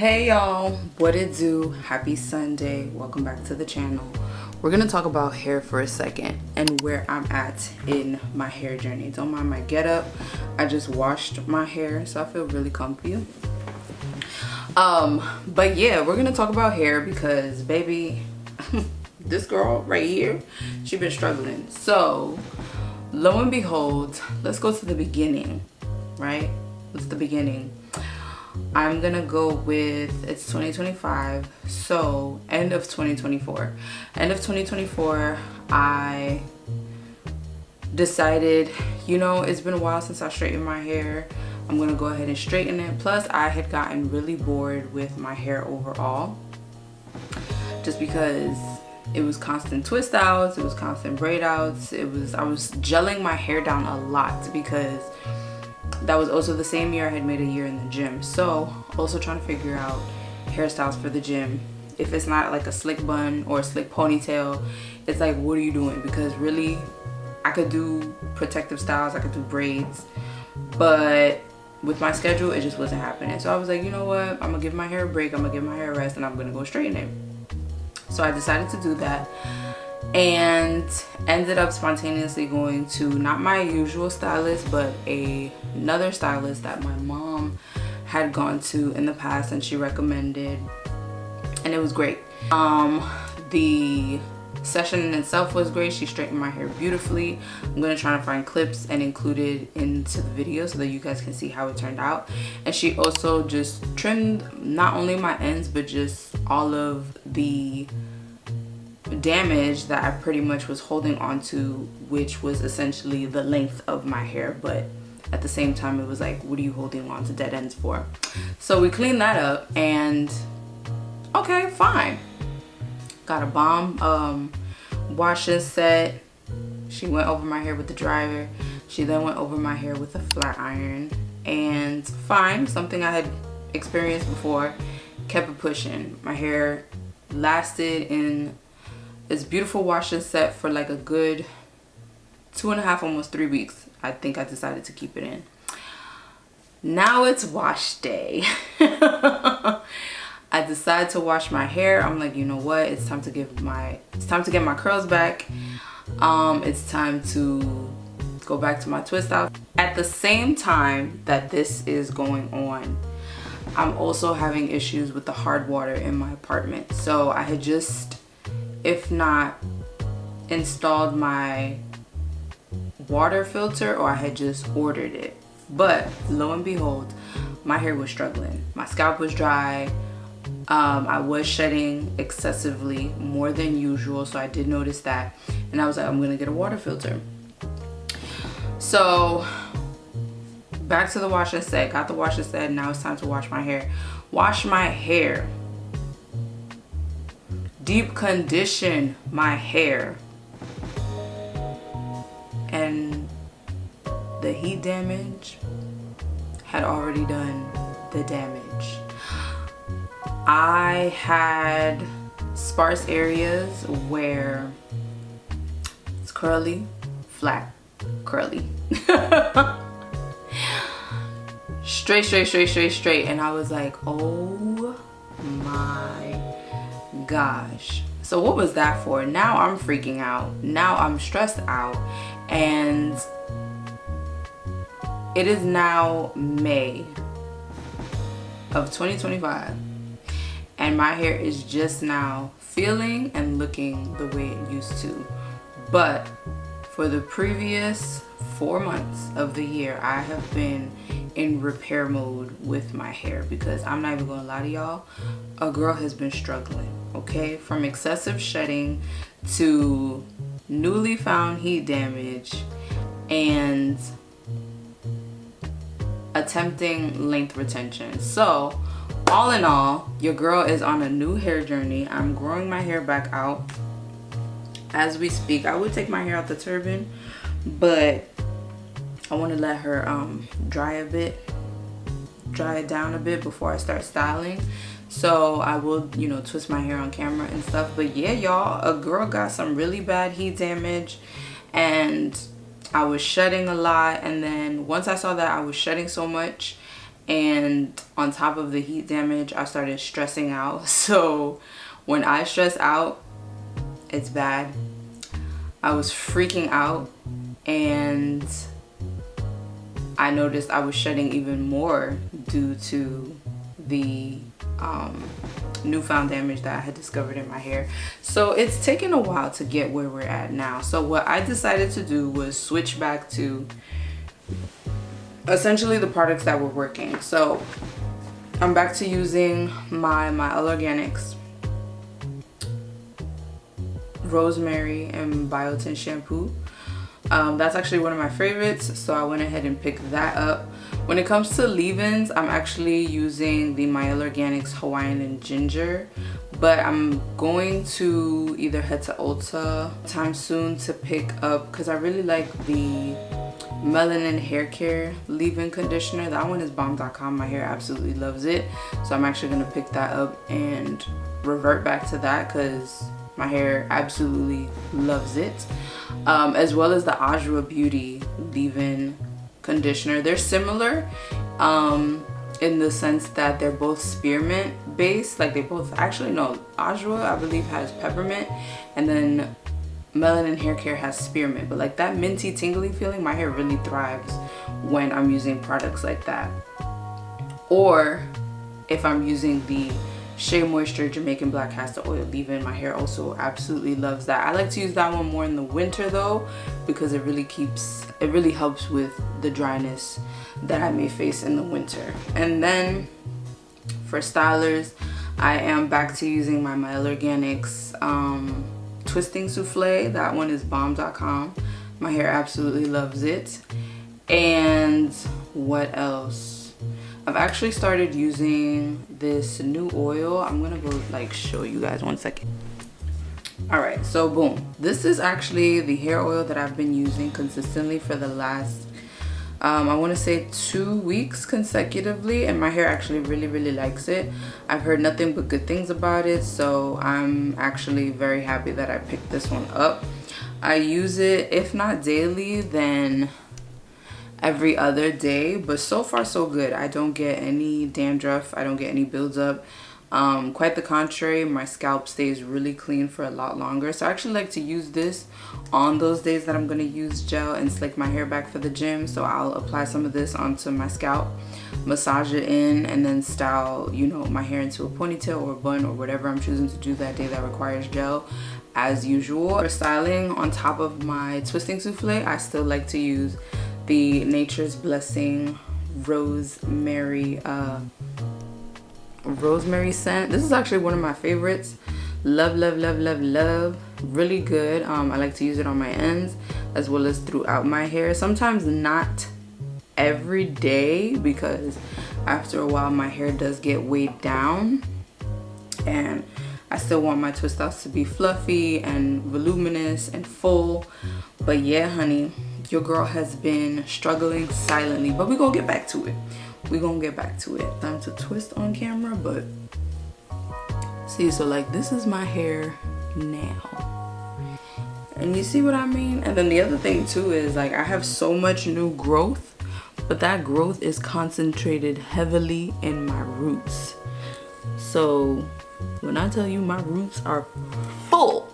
Hey y'all, what it do? Happy Sunday. Welcome back to the channel. We're gonna talk about hair for a second and where I'm at in my hair journey. Don't mind my getup. I just washed my hair, so I feel really comfy. But yeah, we're gonna talk about hair because baby, this girl right here, she been struggling. So lo and behold, let's go to the beginning, right? What's the beginning? I'm gonna go with, it's 2025, so end of 2024. End of 2024, I decided, you know, it's been a while since I straightened my hair. I'm gonna go ahead and straighten it. Plus, I had gotten really bored with my hair overall, just because it was constant twist outs, it was constant braid outs, I was gelling my hair down a lot because that was also the same year I had made a year in the gym. So also trying to figure out hairstyles for the gym. If it's not like a slick bun or a slick ponytail, it's like, what are you doing? Because really, I could do protective styles, I could do braids, but with my schedule, it just wasn't happening. So I was like, you know what? I'm gonna give my hair a break, I'm gonna give my hair a rest, and I'm gonna go straighten it. So I decided to do that and ended up spontaneously going to not my usual stylist, but another stylist that my mom had gone to in the past and she recommended, and it was great. The session in itself was great. She straightened my hair beautifully. I'm gonna try to find clips and include it into the video so that you guys can see how it turned out. And she also just trimmed not only my ends but just all of the damage that I pretty much was holding on to, which was essentially the length of my hair, but at the same time it was like, what are you holding on to dead ends for? So we cleaned that up and okay, fine. Got a bomb washing set. She went over my hair with the dryer. She then went over my hair with a flat iron, and fine, something I had experienced before, kept it pushing. My hair lasted in this beautiful washing set for like a good 2.5, almost 3 weeks. I think I decided to keep it in. Now it's wash day. I decided to wash my hair. I'm like, you know what? It's time to get my curls back. It's time to go back to my twist out. At the same time that this is going on, I'm also having issues with the hard water in my apartment. So I had just, if not installed my water filter, or I had just ordered it. But lo and behold, my hair was struggling. My scalp was dry. I was shedding excessively, more than usual, so I did notice that. And I was like, I'm gonna get a water filter. So back to the washing set. Got the washing set. Now it's time to wash my hair. Wash my hair. Deep condition my hair. And the heat damage had already done the damage. I had sparse areas where it's curly, flat, curly. straight. And I was like, oh my gosh. So what was that for? Now I'm freaking out. Now I'm stressed out. And it is now May of 2025. And my hair is just now feeling and looking the way it used to. But for the previous 4 months of the year, I have been in repair mode with my hair, because I'm not even gonna lie to y'all, a girl has been struggling, okay? From excessive shedding to newly found heat damage and attempting length retention. So all in all, your girl is on a new hair journey. I'm growing my hair back out as we speak. I would take my hair out the turban, but I want to let her dry it down a bit before I start styling. So I will, you know, twist my hair on camera and stuff. But yeah, y'all, a girl got some really bad heat damage and I was shedding a lot. And then once I saw that I was shedding so much and on top of the heat damage, I started stressing out. So when I stress out, it's bad. I was freaking out, and I noticed I was shedding even more due to the newfound damage that I had discovered in my hair. So it's taken a while to get where we're at now. So what I decided to do was switch back to essentially the products that were working. So I'm back to using my Organics rosemary and biotin shampoo. That's actually one of my favorites, so I went ahead and picked that up. When it comes to leave-ins, I'm actually using the Organics Hawaiian and Ginger, but I'm going to either head to Ulta time soon to pick up, because I really like the Melanin Hair Care leave-in conditioner. That one is bomb.com. My hair absolutely loves it, so I'm actually going to pick that up and revert back to that because my hair absolutely loves it. As well as the Ajwa Beauty leave-in conditioner. They're similar in the sense that they're both spearmint based. Like they both, actually no, Ajwa I believe has peppermint, and then Melanin Hair Care has spearmint. But like that minty tingly feeling, my hair really thrives when I'm using products like that. Or if I'm using the Shea Moisture Jamaican Black Castor Oil leave-in, my hair also absolutely loves that. I like to use that one more in the winter though, because it really helps with the dryness that I may face in the winter. And then for stylers, I am back to using my Organics Twisting Souffle. That one is bomb.com. My hair absolutely loves it. And what else? I've actually started using this new oil. I'm gonna go like show you guys 1 second. All right, so boom. This is actually the hair oil that I've been using consistently for the last, I wanna say 2 weeks consecutively, and my hair actually really likes it. I've heard nothing but good things about it, so I'm actually very happy that I picked this one up. I use it, if not daily, then every other day, but so far so good. I don't get any dandruff, I don't get any buildup. Quite the contrary, my scalp stays really clean for a lot longer. So I actually like to use this on those days that I'm gonna use gel and slick my hair back for the gym. So I'll apply some of this onto my scalp, massage it in, and then style, you know, my hair into a ponytail or a bun or whatever I'm choosing to do that day that requires gel as usual. For styling, on top of my Twisting Souffle, I still like to use the Nature's Blessing rosemary scent. This is actually one of my favorites. Love. Really good. I like to use it on my ends as well as throughout my hair. Sometimes not every day, because after a while my hair does get weighed down, and I still want my twist outs to be fluffy and voluminous and full. But yeah, honey, your girl has been struggling silently, but we're gonna get back to it. Time to twist on camera, but see, so like this is my hair now, and you see what I mean? And then the other thing too is like I have so much new growth, but that growth is concentrated heavily in my roots. So when I tell you my roots are full,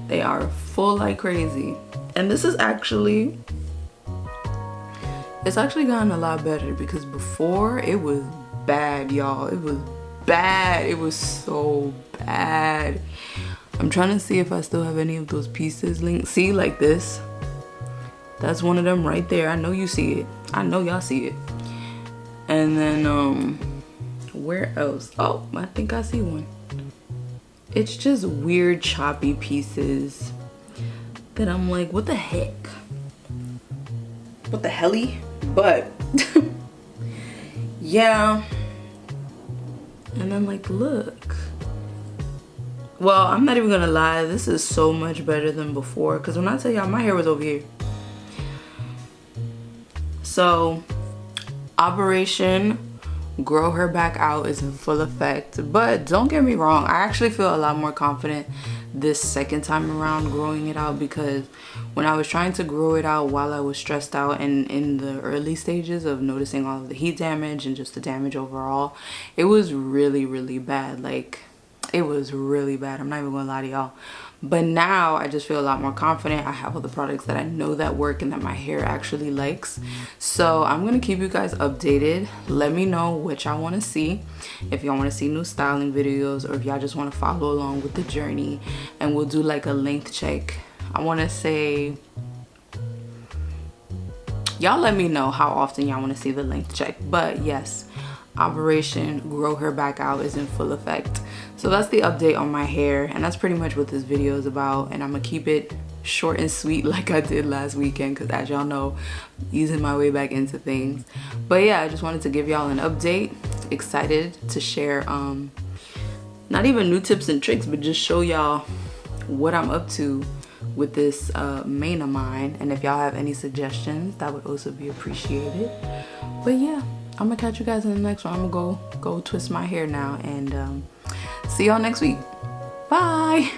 they are full like crazy. And this is actually, it's actually gotten a lot better, because before it was bad, y'all. It was bad. It was so bad. I'm trying to see if I still have any of those pieces linked. See, like this, that's one of them right there. I know you see it. I know y'all see it. And then where else? Oh, I think I see one. It's just weird choppy pieces that I'm like, what the heck? What the helly? But yeah. And then like, look. Well, I'm not even gonna lie, this is so much better than before, because when I tell y'all, my hair was over here. So Operation Grow Her Back Out is in full effect, but don't get me wrong, I actually feel a lot more confident this second time around growing it out, because when I was trying to grow it out while I was stressed out and in the early stages of noticing all of the heat damage and just the damage overall, it was really bad. Like, it was really bad. I'm not even gonna lie to y'all. But now I just feel a lot more confident. I have all the products that I know that work and that my hair actually likes. So I'm gonna keep you guys updated. Let me know what y'all want to see. If y'all want to see new styling videos, or if y'all just want to follow along with the journey, and we'll do like a length check. I want to say, y'all let me know how often y'all want to see the length check. But yes, Operation Grow Her Back Out is in full effect. So that's the update on my hair, and that's pretty much what this video is about. And I'm gonna keep it short and sweet like I did last weekend, because as y'all know, easing my way back into things. But yeah, I just wanted to give y'all an update. Excited to share not even new tips and tricks, but just show y'all what I'm up to with this mane of mine. And if y'all have any suggestions, that would also be appreciated. But yeah, I'm gonna catch you guys in the next one. I'm gonna go twist my hair now, and see y'all next week. Bye.